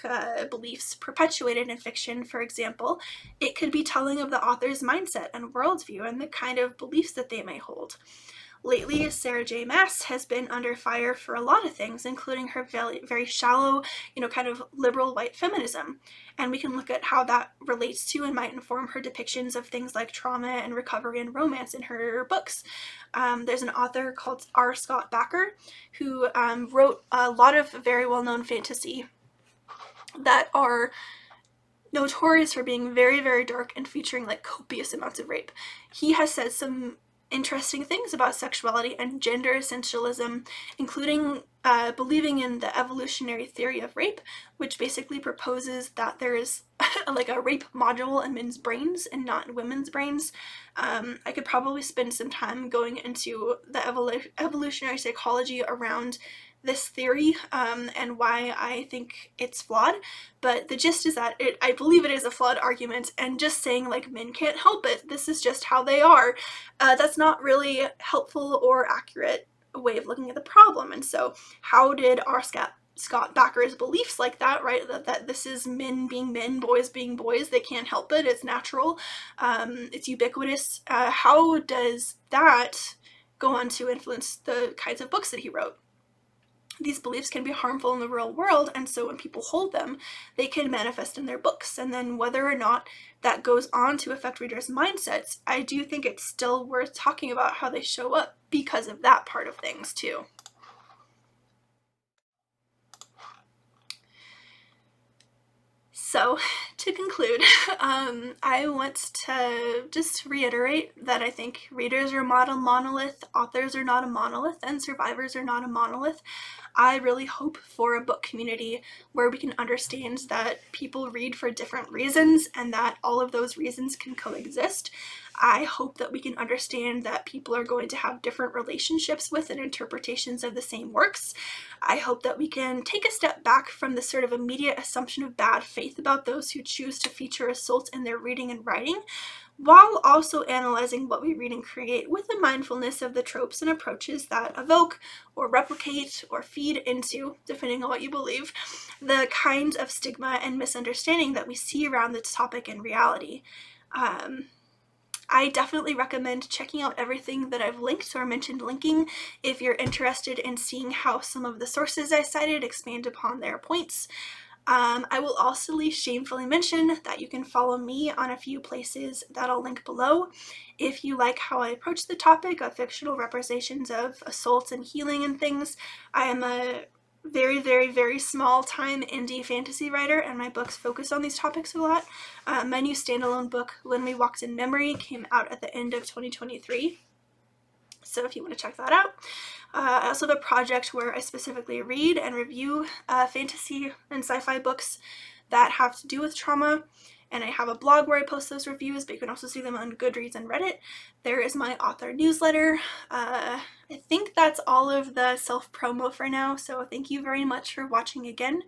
A: beliefs perpetuated in fiction, for example, it could be telling of the author's mindset and worldview and the kind of beliefs that they may hold. Lately, Sarah J. Maas has been under fire for a lot of things, including her very, very shallow, kind of liberal white feminism. And we can look at how that relates to and might inform her depictions of things like trauma and recovery and romance in her books. There's an author called R. Scott Bakker who wrote a lot of very well-known fantasy that are notorious for being very, very dark and featuring like copious amounts of rape. He has said some interesting things about sexuality and gender essentialism, including believing in the evolutionary theory of rape, which basically proposes that there is like a rape module in men's brains and not in women's brains. I could probably spend some time going into the evolutionary psychology around this theory and why I think it's flawed, but the gist is that I believe it is a flawed argument, and just saying like men can't help it, this is just how they are, that's not really helpful or accurate way of looking at the problem. And so how did R. Scott Bakker's beliefs like that, right, that this is men being men, boys being boys, they can't help it, it's natural, it's ubiquitous, how does that go on to influence the kinds of books that he wrote? These beliefs can be harmful in the real world, and so when people hold them, they can manifest in their books. And then whether or not that goes on to affect readers' mindsets, I do think it's still worth talking about how they show up because of that part of things too. So, to conclude, I want to just reiterate that I think readers are not a monolith, authors are not a monolith, and survivors are not a monolith. I really hope for a book community where we can understand that people read for different reasons and that all of those reasons can coexist. I hope that we can understand that people are going to have different relationships with and interpretations of the same works. I hope that we can take a step back from this sort of immediate assumption of bad faith about those who choose to feature assault in their reading and writing, while also analyzing what we read and create with a mindfulness of the tropes and approaches that evoke or replicate or feed into, depending on what you believe, the kinds of stigma and misunderstanding that we see around this topic in reality. I definitely recommend checking out everything that I've linked or mentioned linking if you're interested in seeing how some of the sources I cited expand upon their points. I will also shamefully mention that you can follow me on a few places that I'll link below. If you like how I approach the topic of fictional representations of assault and healing and things, I am a very, very, very small time indie fantasy writer, and my books focus on these topics a lot. My new standalone book, When We Walked in Memory, came out at the end of 2023. So if you want to check that out. I also have a project where I specifically read and review fantasy and sci-fi books that have to do with trauma. And I have a blog where I post those reviews, but you can also see them on Goodreads and Reddit. There is my author newsletter. I think that's all of the self-promo for now, so thank you very much for watching again.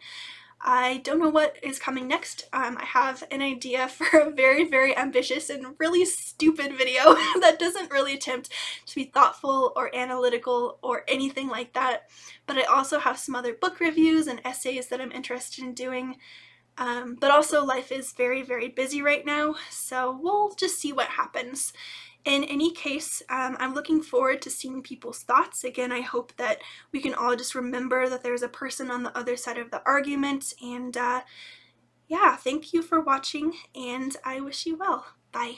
A: I don't know what is coming next. I have an idea for a very, very ambitious and really stupid video that doesn't really attempt to be thoughtful or analytical or anything like that. But I also have some other book reviews and essays that I'm interested in doing. But also life is very, very busy right now, so we'll just see what happens. In any case, I'm looking forward to seeing people's thoughts. Again, I hope that we can all just remember that there's a person on the other side of the argument. And yeah, thank you for watching, and I wish you well. Bye.